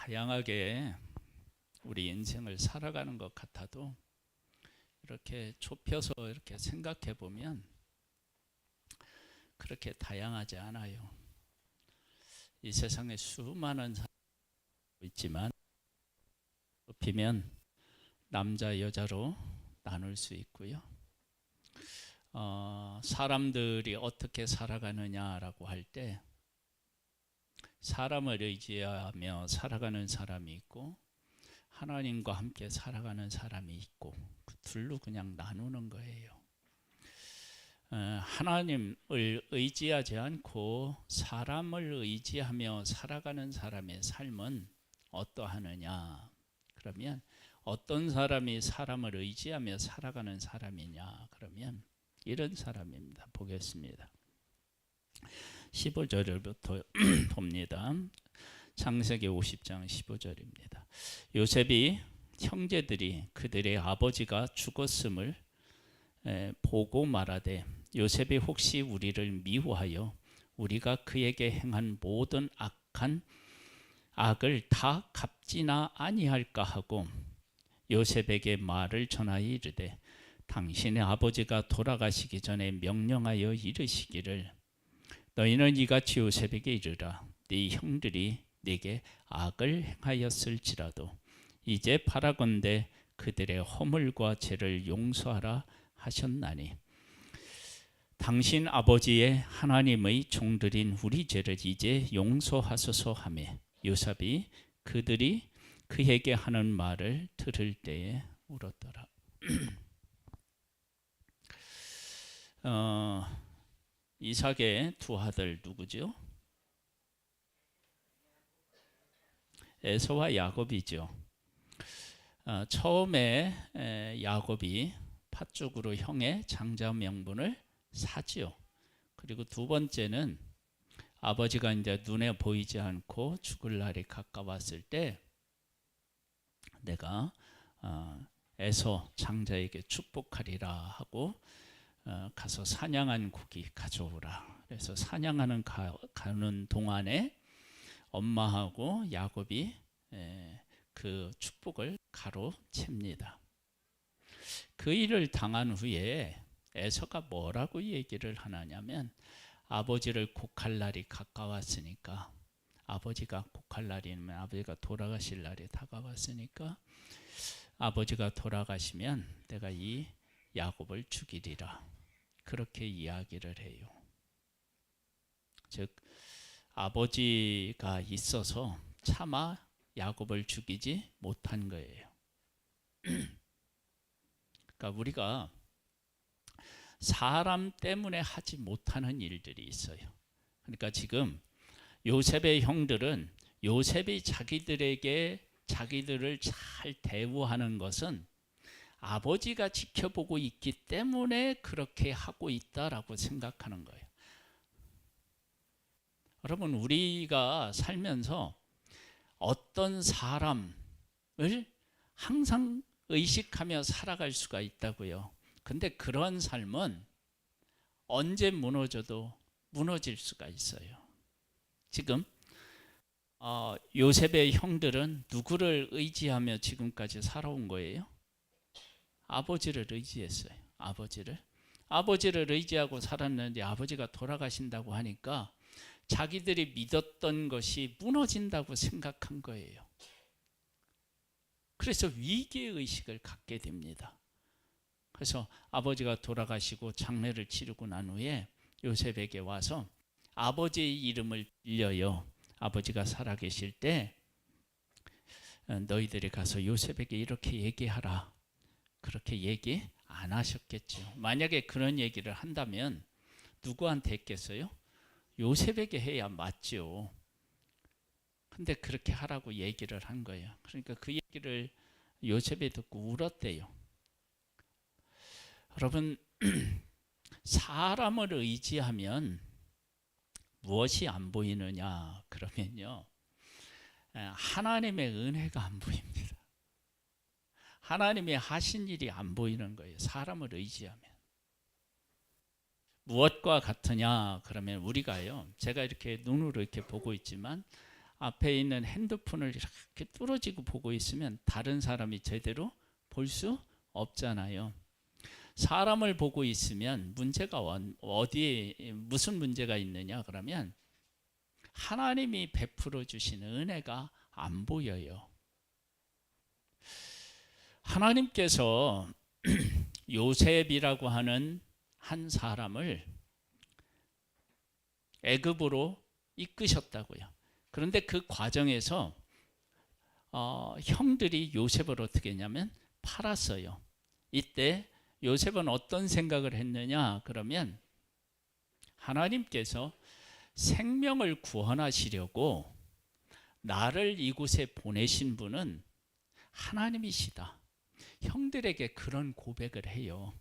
다양하게 우리 인생을 살아가는 것 같아도 이렇게 좁혀서 이렇게 생각해 보면 그렇게 다양하지 않아요. 이 세상에 수많은 사람이 있지만 좁히면 남자 여자로 나눌 수 있고요. 사람들이 어떻게 살아가느냐라고 할 때 사람을 의지하며 살아가는 사람이 있고 하나님과 함께 살아가는 사람이 있고 그 둘로 그냥 나누는 거예요. 하나님을 의지하지 않고 사람을 의지하며 살아가는 사람의 삶은 어떠하느냐? 그러면 어떤 사람이 사람을 의지하며 살아가는 사람이냐? 그러면 이런 사람입니다. 보겠습니다. 15절부터 봅니다. 창세기 50장 15절입니다. 요셉이 형제들이 그들의 아버지가 죽었음을 보고 말하되 요셉이 혹시 우리를 미워하여 우리가 그에게 행한 모든 악을 다 갚지나 아니할까 하고 요셉에게 말을 전하여 이르되 당신의 아버지가 돌아가시기 전에 명령하여 이르시기를 너희는 이같이 요셉에게 이르라 네 형들이 네게 악을 행하였을지라도 이제 바라건대 그들의 허물과 죄를 용서하라 하셨나니 당신 아버지의 하나님의 종들인 우리 죄를 이제 용서하소서 하며 요셉이 그들이 그에게 하는 말을 들을 때에 울었더라. 이삭의 두 아들 누구죠? 에서와 야곱이죠. 처음에 야곱이 팥죽으로 형의 장자 명분을 사지요. 그리고 두 번째는 아버지가 이제 눈에 보이지 않고 죽을 날이 가까웠을 때 내가 에서 장자에게 축복하리라 하고 가서 사냥한 고기 가져오라. 그래서 사냥하는 가는 동안에 엄마하고 야곱이 그 축복을 가로챕니다. 그 일을 당한 후에 에서가 뭐라고 얘기를 하냐면 아버지를 곡할 날이 가까웠으니까 아버지가 곡할 날이면 아버지가 돌아가실 날이 다가왔으니까 아버지가 돌아가시면 내가 이 야곱을 죽이리라 그렇게 이야기를 해요. 즉 아버지가 있어서 차마 야곱을 죽이지 못한 거예요. 그러니까 우리가 사람 때문에 하지 못하는 일들이 있어요. 그러니까 지금 요셉의 형들은 요셉이 자기들을 잘 대우하는 것은 아버지가 지켜보고 있기 때문에 그렇게 하고 있다라고 생각하는 거예요. 여러분 우리가 살면서 어떤 사람을 항상 의식하며 살아갈 수가 있다고요. 근데 그런 삶은 언제 무너져도 무너질 수가 있어요. 지금 요셉의 형들은 누구를 의지하며 지금까지 살아온 거예요? 아버지를 의지했어요. 아버지를 의지하고 살았는데 아버지가 돌아가신다고 하니까 자기들이 믿었던 것이 무너진다고 생각한 거예요. 그래서 위기의식을 갖게 됩니다. 그래서 아버지가 돌아가시고 장례를 치르고 난 후에 요셉에게 와서 아버지의 이름을 빌려요. 아버지가 살아계실 때 너희들이 가서 요셉에게 이렇게 얘기하라. 그렇게 얘기 안 하셨겠죠. 만약에 그런 얘기를 한다면 누구한테 했겠어요? 요셉에게 해야 맞죠. 근데 그렇게 하라고 얘기를 한 거예요. 그러니까 그 얘기를 요셉이 듣고 울었대요. 여러분 사람을 의지하면 무엇이 안 보이느냐 그러면요 하나님의 은혜가 안 보입니다. 하나님이 하신 일이 안 보이는 거예요. 사람을 의지하면. 무엇과 같으냐 그러면 우리가요 제가 이렇게 눈으로 이렇게 보고 있지만 앞에 있는 핸드폰을 이렇게 뚫어지고 보고 있으면 다른 사람이 제대로 볼 수 없잖아요. 사람을 보고 있으면 문제가 어디에 무슨 문제가 있느냐 그러면 하나님이 베풀어 주시는 은혜가 안 보여요. 하나님께서 요셉이라고 하는 한 사람을 애굽으로 이끄셨다고요. 그런데 그 과정에서 형들이 요셉을 어떻게 했냐면 팔았어요. 이때 요셉은 어떤 생각을 했느냐 그러면 하나님께서 생명을 구원하시려고 나를 이곳에 보내신 분은 하나님이시다. 형들에게 그런 고백을 해요.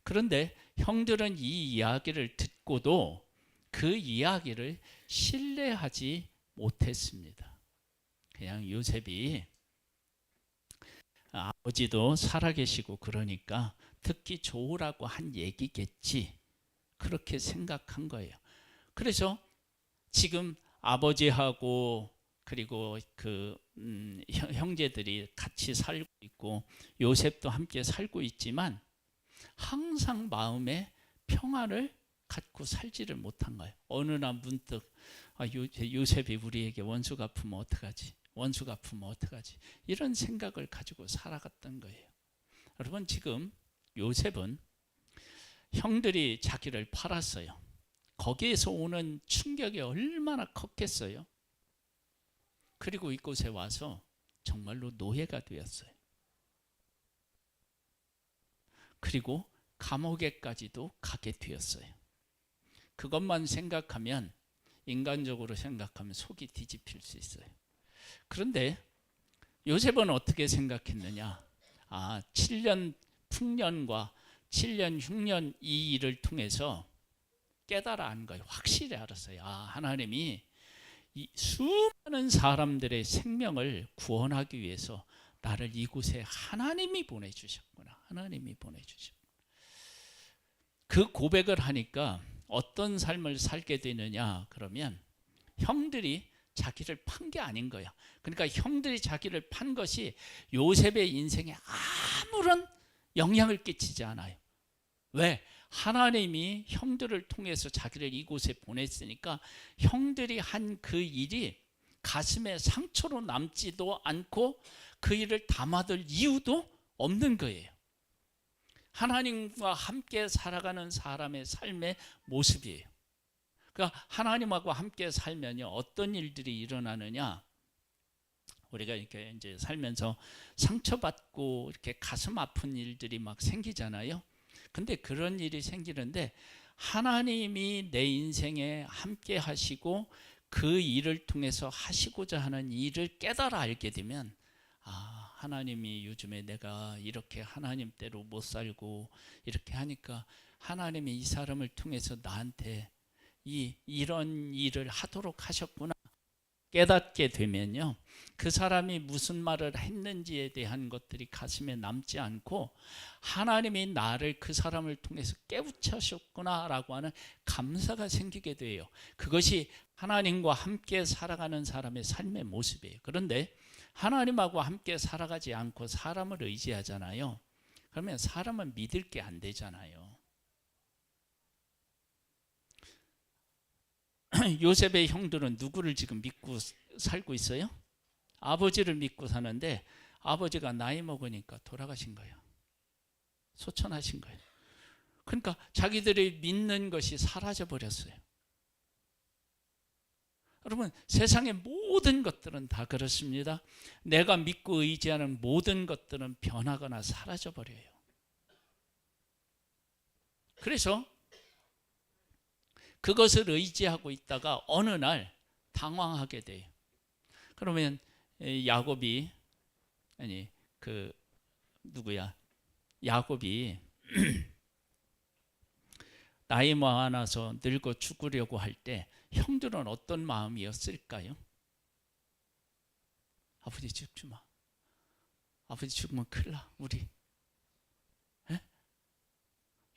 그런데 형들은 이 이야기를 듣고도 그 이야기를 신뢰하지 못했습니다. 그냥 요셉이 아버지도 살아계시고 그러니까 듣기 좋으라고 한 얘기겠지, 그렇게 생각한 거예요. 그래서 지금 아버지하고 그리고 그 형제들이 같이 살고 있고 요셉도 함께 살고 있지만 항상 마음에 평안을 갖고 살지를 못한 거예요. 어느 날 문득 요셉이 우리에게 원수 갚으면 어떡하지? 원수 갚으면 어떡하지? 이런 생각을 가지고 살아갔던 거예요. 여러분, 지금 요셉은 형들이 자기를 팔았어요. 거기에서 오는 충격이 얼마나 컸겠어요. 그리고 이곳에 와서 정말로 노예가 되었어요. 그리고 감옥에까지도 가게 되었어요. 그것만 생각하면, 인간적으로 생각하면 속이 뒤집힐 수 있어요. 그런데 요셉은 어떻게 생각했느냐? 7년 풍년과 7년 흉년 이 일을 통해서 깨달아 안 거예요. 확실히 알았어요. 하나님이 이 수많은 사람들의 생명을 구원하기 위해서 나를 이곳에 하나님이 보내주셨구나. 하나님이 보내주셨구나. 그 고백을 하니까 어떤 삶을 살게 되느냐 그러면 형들이 자기를 판 게 아닌 거야. 그러니까 형들이 자기를 판 것이 요셉의 인생에 아무런 영향을 끼치지 않아요. 왜? 하나님이 형들을 통해서 자기를 이곳에 보냈으니까 형들이 한 그 일이 가슴에 상처로 남지도 않고 그 일을 담아둘 이유도 없는 거예요. 하나님과 함께 살아가는 사람의 삶의 모습이에요. 그러니까 하나님하고 함께 살면요, 어떤 일들이 일어나느냐? 우리가 이렇게 이제 살면서 상처받고 이렇게 가슴 아픈 일들이 막 생기잖아요. 근데 그런 일이 생기는데 하나님이 내 인생에 함께 하시고 그 일을 통해서 하시고자 하는 일을 깨달아 알게 되면, 하나님이 요즘에 내가 이렇게 하나님대로 못 살고 이렇게 하니까 하나님이 이 사람을 통해서 나한테 이런 일을 하도록 하셨구나 깨닫게 되면요, 그 사람이 무슨 말을 했는지에 대한 것들이 가슴에 남지 않고 하나님이 나를 그 사람을 통해서 깨우치셨구나 라고 하는 감사가 생기게 돼요. 그것이 하나님과 함께 살아가는 사람의 삶의 모습이에요. 그런데 하나님하고 함께 살아가지 않고 사람을 의지하잖아요. 그러면 사람은 믿을 게 안 되잖아요. 요셉의 형들은 누구를 지금 믿고 살고 있어요? 아버지를 믿고 사는데 아버지가 나이 먹으니까 돌아가신 거예요. 소천하신 거예요. 그러니까 자기들이 믿는 것이 사라져 버렸어요. 여러분, 세상의 모든 것들은 다 그렇습니다. 내가 믿고 의지하는 모든 것들은 변하거나 사라져 버려요. 그래서 그것을 의지하고 있다가 어느 날 당황하게 돼요. 그러면 야곱이 나이 많아서 늙어 죽으려고 할 때 형들은 어떤 마음이었을까요? 아버지 죽지 마. 아버지 죽으면 큰일 나. 우리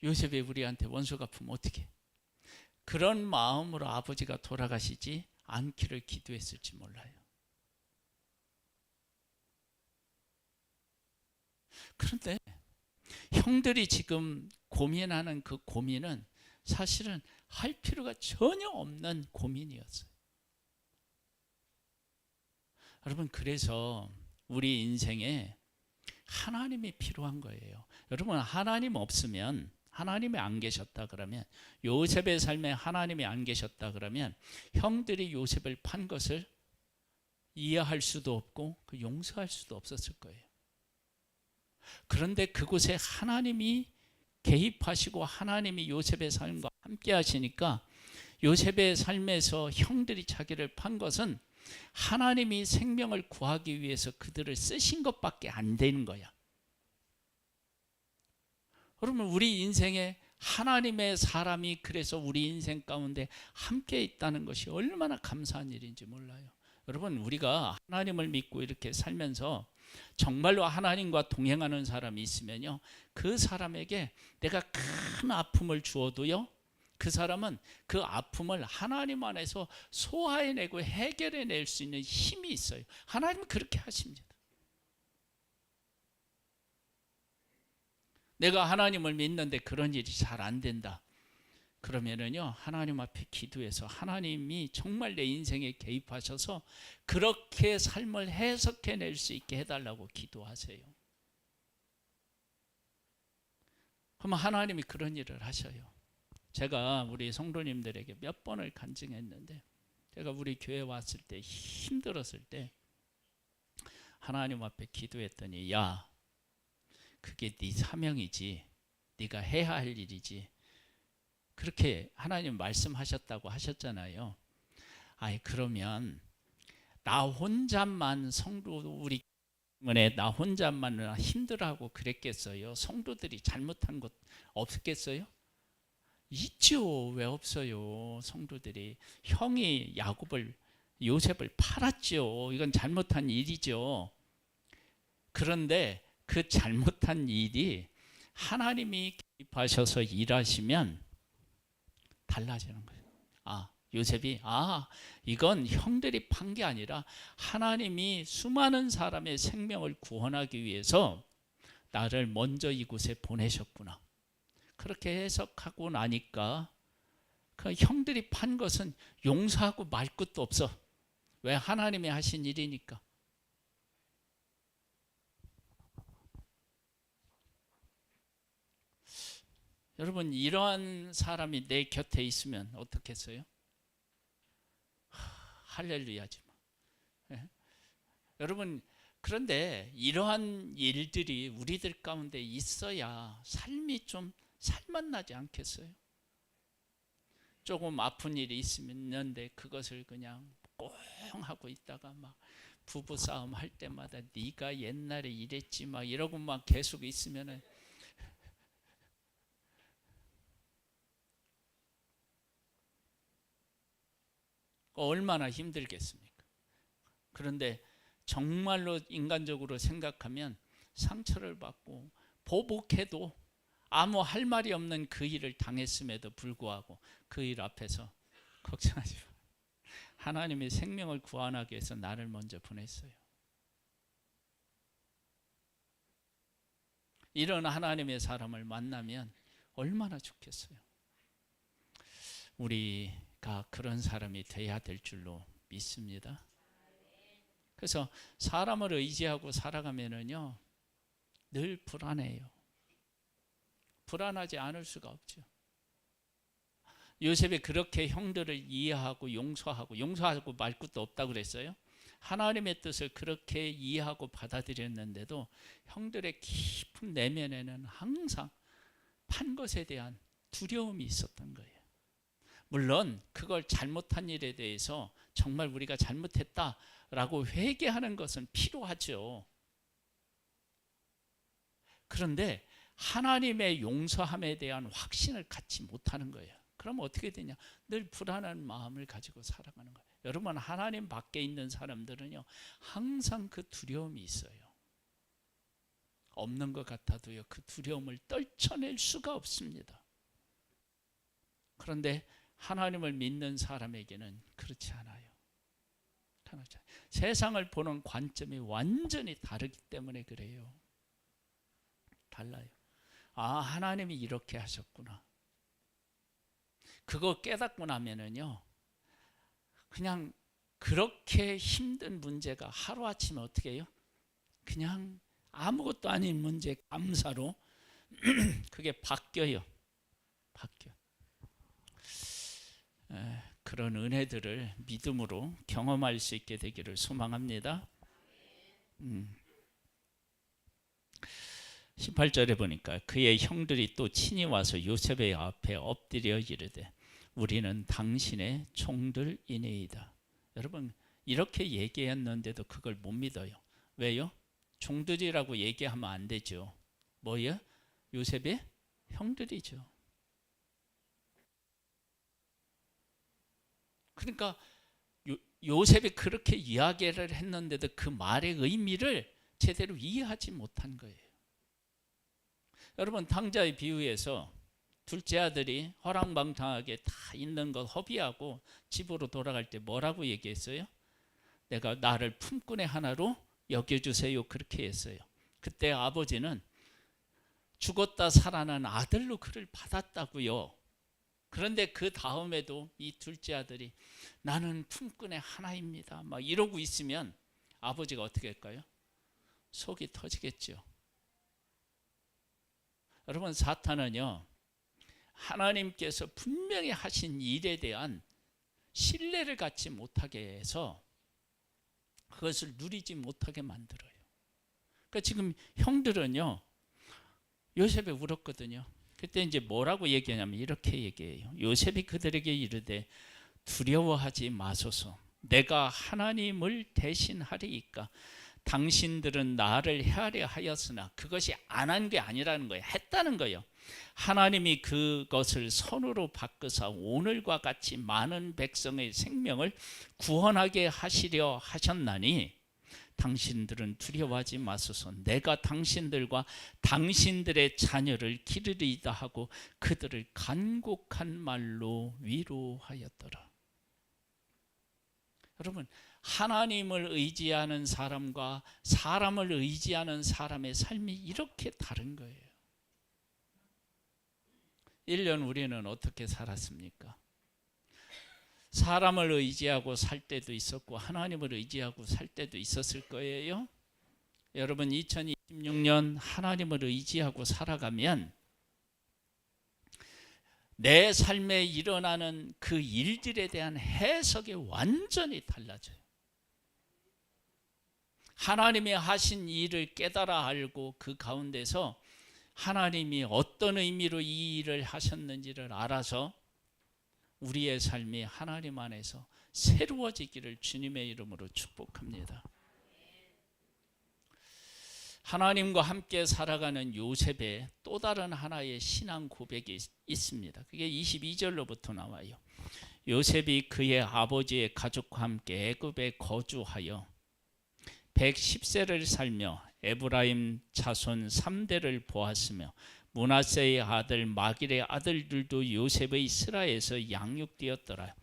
요셉이 우리한테 원수 갚으면 어떡해? 그런 마음으로 아버지가 돌아가시지 않기를 기도했을지 몰라요. 그런데 형들이 지금 고민하는 그 고민은 사실은 할 필요가 전혀 없는 고민이었어요. 여러분, 그래서 우리 인생에 하나님이 필요한 거예요. 여러분, 하나님 없으면, 하나님이 안 계셨다 그러면, 요셉의 삶에 하나님이 안 계셨다 그러면 형들이 요셉을 판 것을 이해할 수도 없고 용서할 수도 없었을 거예요. 그런데 그곳에 하나님이 개입하시고 하나님이 요셉의 삶과 함께 하시니까 요셉의 삶에서 형들이 자기를 판 것은 하나님이 생명을 구하기 위해서 그들을 쓰신 것밖에 안 되는 거야. 여러분, 우리 인생에 하나님의 사람이 그래서 우리 인생 가운데 함께 있다는 것이 얼마나 감사한 일인지 몰라요. 여러분, 우리가 하나님을 믿고 이렇게 살면서 정말로 하나님과 동행하는 사람이 있으면요, 그 사람에게 내가 큰 아픔을 주어도요, 그 사람은 그 아픔을 하나님 안에서 소화해내고 해결해낼 수 있는 힘이 있어요. 하나님은 그렇게 하십니다. 내가 하나님을 믿는데 그런 일이 잘 안 된다 그러면은요, 하나님 앞에 기도해서 하나님이 정말 내 인생에 개입하셔서 그렇게 삶을 해석해낼 수 있게 해달라고 기도하세요. 그러면 하나님이 그런 일을 하셔요. 제가 우리 성도님들에게 몇 번을 간증했는데, 제가 우리 교회 왔을 때 힘들었을 때 하나님 앞에 기도했더니, 야, 그게 네 사명이지, 네가 해야 할 일이지, 그렇게 하나님 말씀하셨다고 하셨잖아요. 아이, 그러면 나 혼자만 성도, 우리 나 혼자만 힘들어하고 그랬겠어요? 성도들이 잘못한 것 없겠어요? 있죠. 왜 없어요? 성도들이, 형이 요셉을 팔았죠. 이건 잘못한 일이죠. 그런데 그 잘못한 일이 하나님이 개입하셔서 일하시면 달라지는 거예요. 요셉이 이건 형들이 판 게 아니라 하나님이 수많은 사람의 생명을 구원하기 위해서 나를 먼저 이곳에 보내셨구나. 그렇게 해석하고 나니까 그 형들이 판 것은 용서하고 말 것도 없어. 왜? 하나님이 하신 일이니까. 여러분, 이러한 사람이 내 곁에 있으면 어떻겠어요? 할렐루야지. 예? 여러분, 그런데 이러한 일들이 우리들 가운데 있어야 삶이 좀 살맛나지 않겠어요? 조금 아픈 일이 있는데 그것을 그냥 꽁 하고 있다가 막 부부싸움 할 때마다 네가 옛날에 이랬지 막 이러고 막 계속 있으면은 얼마나 힘들겠습니까? 그런데 정말로 인간적으로 생각하면 상처를 받고 보복해도 아무 할 말이 없는 그 일을 당했음에도 불구하고 그 일 앞에서 걱정하지 마. 하나님의 생명을 구원하기 위해서 나를 먼저 보냈어요. 이런 하나님의 사람을 만나면 얼마나 좋겠어요. 우리가 그런 사람이 돼야 될 줄로 믿습니다. 그래서 사람을 의지하고 살아가면은요, 늘 불안해요. 불안하지 않을 수가 없죠. 요셉이 그렇게 형들을 이해하고 용서하고 말 것도 없다고 그랬어요. 하나님의 뜻을 그렇게 이해하고 받아들였는데도 형들의 깊은 내면에는 항상 판 것에 대한 두려움이 있었던 거예요. 물론 그걸 잘못한 일에 대해서 정말 우리가 잘못했다라고 회개하는 것은 필요하죠. 그런데 하나님의 용서함에 대한 확신을 갖지 못하는 거예요. 그러면 어떻게 되냐? 늘 불안한 마음을 가지고 살아가는 거예요. 여러분, 하나님 밖에 있는 사람들은요, 항상 그 두려움이 있어요. 없는 것 같아도요, 그 두려움을 떨쳐낼 수가 없습니다. 그런데 하나님을 믿는 사람에게는 그렇지 않아요. 나타나잖아요. 세상을 보는 관점이 완전히 다르기 때문에 그래요. 달라요. 아, 하나님이 이렇게 하셨구나. 그거 깨닫고 나면은요, 그냥 그렇게 힘든 문제가 하루아침에 어떻게 해요? 그냥 아무것도 아닌 문제 감사로 그게 바뀌어요. 바뀌어. 그런 은혜들을 믿음으로 경험할 수 있게 되기를 소망합니다. 18절에 보니까 그의 형들이 또 친히 와서 요셉의 앞에 엎드려 이르되 우리는 당신의 종들이니이다. 여러분, 이렇게 얘기했는데도 그걸 못 믿어요. 왜요? 종들이라고 얘기하면 안 되죠. 뭐예요? 요셉의 형들이죠. 그러니까 요셉이 그렇게 이야기를 했는데도 그 말의 의미를 제대로 이해하지 못한 거예요. 여러분, 탕자의 비유에서 둘째 아들이 허랑방탕하게 다 있는 것 허비하고 집으로 돌아갈 때 뭐라고 얘기했어요? 내가 나를 품꾼의 하나로 여겨주세요, 그렇게 했어요. 그때 아버지는 죽었다 살아난 아들로 그를 받았다고요. 그런데 그 다음에도 이 둘째 아들이 나는 품꾼의 하나입니다 막 이러고 있으면 아버지가 어떻게 할까요? 속이 터지겠죠. 여러분, 사탄은요, 하나님께서 분명히 하신 일에 대한 신뢰를 갖지 못하게 해서 그것을 누리지 못하게 만들어요. 그러니까 지금 형들은요, 요셉이 울었거든요. 그때 이제 뭐라고 얘기하냐면 이렇게 얘기해요. 요셉이 그들에게 이르되 두려워하지 마소서. 내가 하나님을 대신하리이까. 당신들은 나를 헤아려 하였으나 그것이 안 한 게 아니라는 거예요. 했다는 거예요. 하나님이 그것을 선으로 바꾸사 오늘과 같이 많은 백성의 생명을 구원하게 하시려 하셨나니 당신들은 두려워하지 마소서. 내가 당신들과 당신들의 자녀를 기르리이다 하고 그들을 간곡한 말로 위로하였더라. 여러분, 하나님을 의지하는 사람과 사람을 의지하는 사람의 삶이 이렇게 다른 거예요. 1년 우리는 어떻게 살았습니까? 사람을 의지하고 살 때도 있었고 하나님을 의지하고 살 때도 있었을 거예요. 여러분, 2026년 하나님을 의지하고 살아가면 내 삶에 일어나는 그 일들에 대한 해석이 완전히 달라져요. 하나님이 하신 일을 깨달아 알고 그 가운데서 하나님이 어떤 의미로 이 일을 하셨는지를 알아서 우리의 삶이 하나님 안에서 새로워지기를 주님의 이름으로 축복합니다. 하나님과 함께 살아가는 요셉의 또 다른 하나의 신앙 고백이 있습니다. 그게 22절로부터 나와요. 요셉이 그의 아버지의 가족과 함께 애굽에 거주하여 110세를 살며 에브라임 자손 3대를 보았으며 므낫세의 아들 마길의 아들들도 요셉의 스라에서 양육되었더라.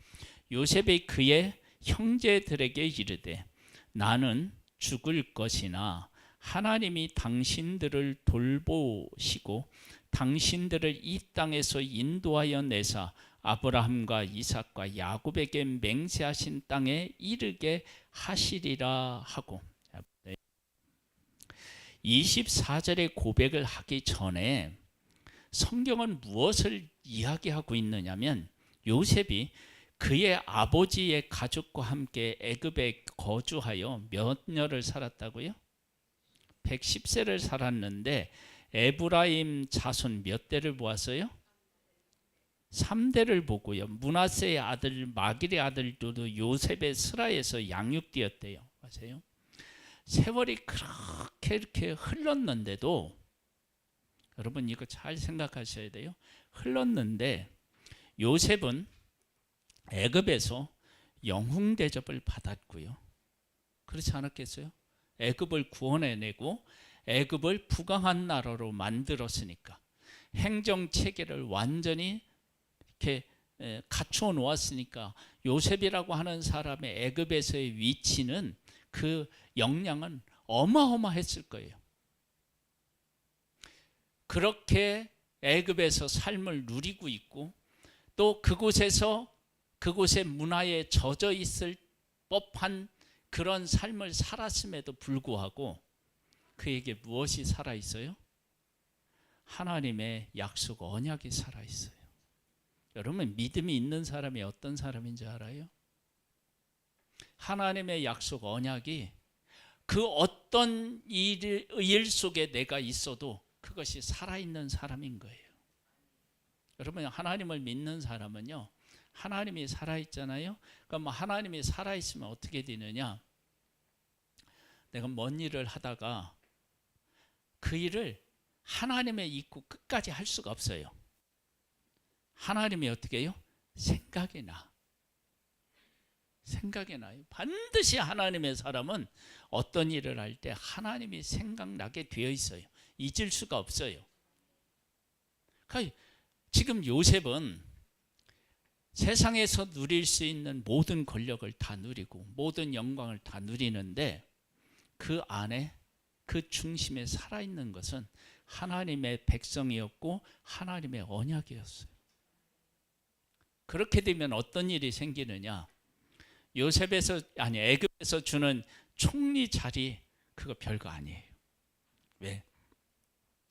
요셉이 그의 형제들에게 이르되 나는 죽을 것이나 하나님이 당신들을 돌보시고 당신들을 이 땅에서 인도하여 내사 아브라함과 이삭과 야곱에게 맹세하신 땅에 이르게 하시리라 하고 24절의 고백을 하기 전에 성경은 무엇을 이야기하고 있느냐면 요셉이 그의 아버지의 가족과 함께 애굽에 거주하여 몇 년을 살았다고요? 110세를 살았는데 에브라임 자손 몇 대를 보았어요? 3대를 보고요. 므낫세의 아들 마길의 아들도 요셉의 스라에서 양육되었대요. 맞아요? 세월이 그렇게 이렇게 흘렀는데도 여러분 이거 잘 생각하셔야 돼요. 흘렀는데 요셉은 애굽에서 영웅 대접을 받았고요. 그렇지 않았겠어요? 애굽을 구원해내고 애굽을 부강한 나라로 만들었으니까 행정 체계를 완전히 이렇게 갖추어 놓았으니까 요셉이라고 하는 사람의 애굽에서의 위치는 그 역량은 어마어마했을 거예요. 그렇게 애굽에서 삶을 누리고 있고 또 그곳의 문화에 젖어 있을 법한 그런 삶을 살았음에도 불구하고 그에게 무엇이 살아있어요? 하나님의 약속 언약이 살아있어요. 여러분, 믿음이 있는 사람이 어떤 사람인지 알아요? 하나님의 약속 언약이 그 어떤 일 속에 내가 있어도 그것이 살아있는 사람인 거예요. 여러분, 하나님을 믿는 사람은요, 하나님이 살아있잖아요. 그럼 하나님이 살아있으면 어떻게 되느냐? 내가 뭔 일을 하다가 그 일을 하나님의 있고 끝까지 할 수가 없어요. 하나님이 어떻게 해요? 생각이 나요. 반드시 하나님의 사람은 어떤 일을 할 때 하나님이 생각나게 되어 있어요. 잊을 수가 없어요. 그러니까 지금 요셉은 세상에서 누릴 수 있는 모든 권력을 다 누리고 모든 영광을 다 누리는데 그 안에 그 중심에 살아있는 것은 하나님의 백성이었고 하나님의 언약이었어요. 그렇게 되면 어떤 일이 생기느냐? 애굽에서 주는 총리 자리 그거 별거 아니에요. 왜?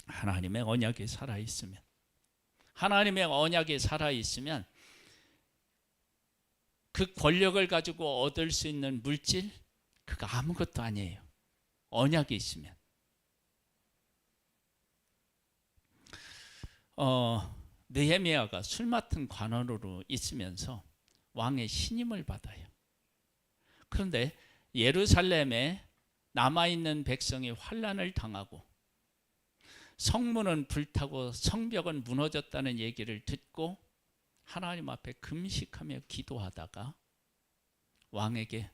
하나님의 언약이 살아있으면. 하나님의 언약이 살아있으면 그 권력을 가지고 얻을 수 있는 물질 그거 아무것도 아니에요. 언약이 있으면. 느헤미야가 술 맡은 관원으로 있으면서 왕의 신임을 받아요. 그런데 예루살렘에 남아있는 백성이 환난을 당하고 성문은 불타고 성벽은 무너졌다는 얘기를 듣고 하나님 앞에 금식하며 기도하다가 왕에게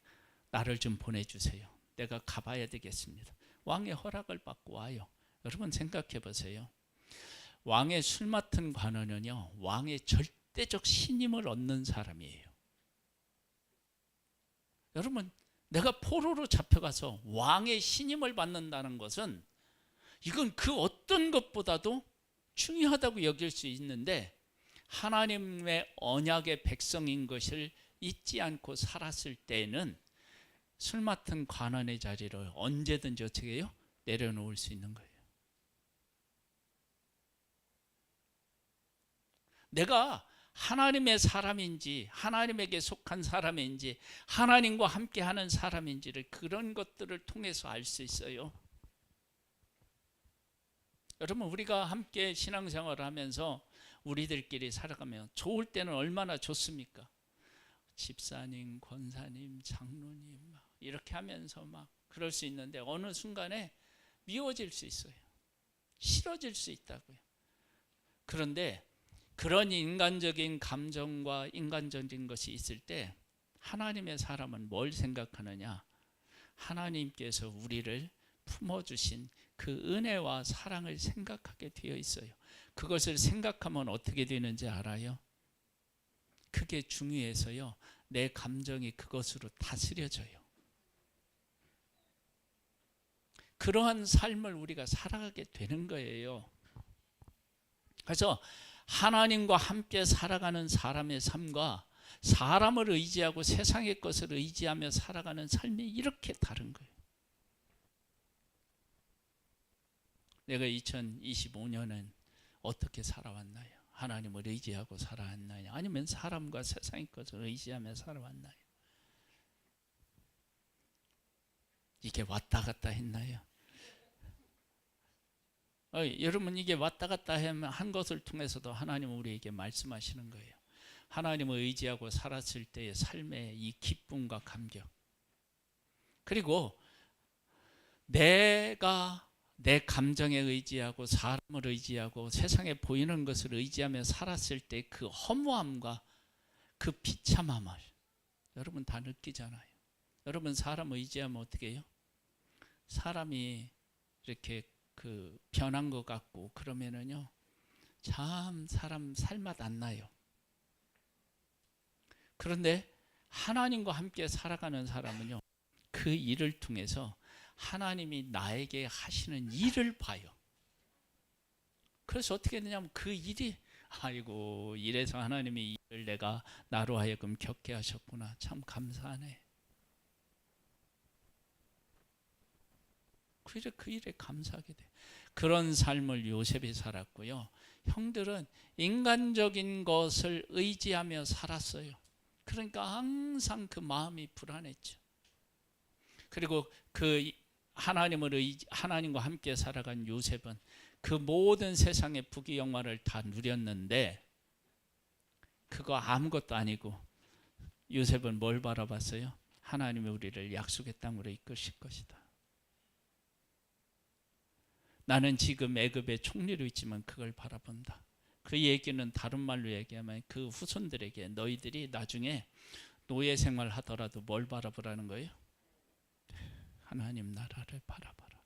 나를 좀 보내주세요. 내가 가봐야 되겠습니다. 왕의 허락을 받고 와요. 여러분 생각해 보세요. 왕의 술 맡은 관원은요, 왕의 절대적 신임을 얻는 사람이에요. 여러분, 내가 포로로 잡혀가서 왕의 신임을 받는다는 것은 이건 그 어떤 것보다도 중요하다고 여길 수 있는데 하나님의 언약의 백성인 것을 잊지 않고 살았을 때에는 술 맡은 관원의 자리를 언제든지 어떻게 해요? 내려놓을 수 있는 거예요. 내가 하나님의 사람인지 하나님에게 속한 사람인지 하나님과 함께하는 사람인지를 그런 것들을 통해서 알 수 있어요. 여러분, 우리가 함께 신앙생활을 하면서 우리들끼리 살아가면 좋을 때는 얼마나 좋습니까? 집사님, 권사님, 장로님 막 이렇게 하면서 막 그럴 수 있는데 어느 순간에 미워질 수 있어요. 싫어질 수 있다고요. 그런데 그런 인간적인 감정과 인간적인 것이 있을 때 하나님의 사람은 뭘 생각하느냐? 하나님께서 우리를 품어주신 그 은혜와 사랑을 생각하게 되어 있어요. 그것을 생각하면 어떻게 되는지 알아요? 그게 중요해서요. 내 감정이 그것으로 다스려져요. 그러한 삶을 우리가 살아가게 되는 거예요. 그래서 하나님과 함께 살아가는 사람의 삶과 사람을 의지하고 세상의 것을 의지하며 살아가는 삶이 이렇게 다른 거예요. 내가 2025년은 어떻게 살아왔나요? 하나님을 의지하고 살아왔나요? 아니면 사람과 세상의 것을 의지하며 살아왔나요? 이게 왔다 갔다 했나요? 여러분, 이게 왔다 갔다 한 것을 통해서도 하나님은 우리에게 말씀하시는 거예요. 하나님을 의지하고 살았을 때의 삶의 이 기쁨과 감격, 그리고 내가 내 감정에 의지하고 사람을 의지하고 세상에 보이는 것을 의지하며 살았을 때 그 허무함과 그 비참함을 여러분 다 느끼잖아요. 여러분, 사람 의지하면 어떻게 해요? 사람이 이렇게 변한 것 같고 그러면은요, 참 사람 살맛 안 나요. 그런데 하나님과 함께 살아가는 사람은요, 그 일을 통해서 하나님이 나에게 하시는 일을 봐요. 그래서 어떻게 되냐면 그 일이, 아이고 이래서 하나님이 이 일을 내가 나로 하여금 겪게 하셨구나, 참 감사하네. 그 일에 감사하게 돼. 그런 삶을 요셉이 살았고요. 형들은 인간적인 것을 의지하며 살았어요. 그러니까 항상 그 마음이 불안했죠. 그리고 그 하나님과 함께 살아간 요셉은 그 모든 세상의 부귀영화를 다 누렸는데 그거 아무것도 아니고 요셉은 뭘 바라봤어요? 하나님이 우리를 약속의 땅으로 이끄실 것이다. 나는 지금 애굽의 총리로 있지만 그걸 바라본다. 그 얘기는 다른 말로 얘기하면 그 후손들에게 너희들이 나중에 노예 생활 하더라도 뭘 바라보라는 거예요? 하나님 나라를 바라봐라.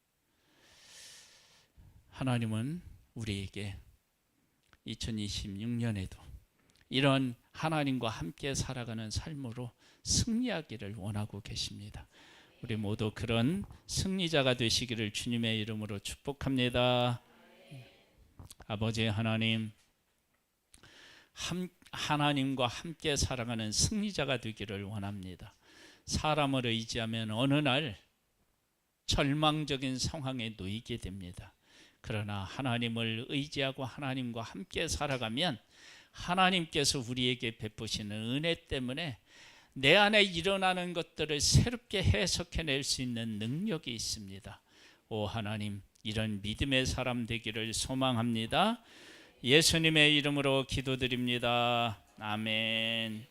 하나님은 우리에게 2026년에도 이런 하나님과 함께 살아가는 삶으로 승리하기를 원하고 계십니다. 우리 모두 그런 승리자가 되시기를 주님의 이름으로 축복합니다. 아버지 하나님, 하나님과 함께 살아가는 승리자가 되기를 원합니다. 사람을 의지하면 어느 날 절망적인 상황에 놓이게 됩니다. 그러나 하나님을 의지하고 하나님과 함께 살아가면 하나님께서 우리에게 베푸시는 은혜 때문에 내 안에 일어나는 것들을 새롭게 해석해낼 수 있는 능력이 있습니다. 오 하나님, 이런 믿음의 사람 되기를 소망합니다. 예수님의 이름으로 기도드립니다. 아멘.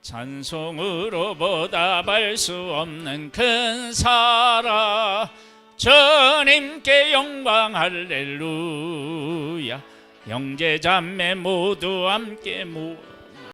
찬송으로 보답할 수 없는 큰 사랑, 주님께 영광 할렐루야. 형제 자매 모두 함께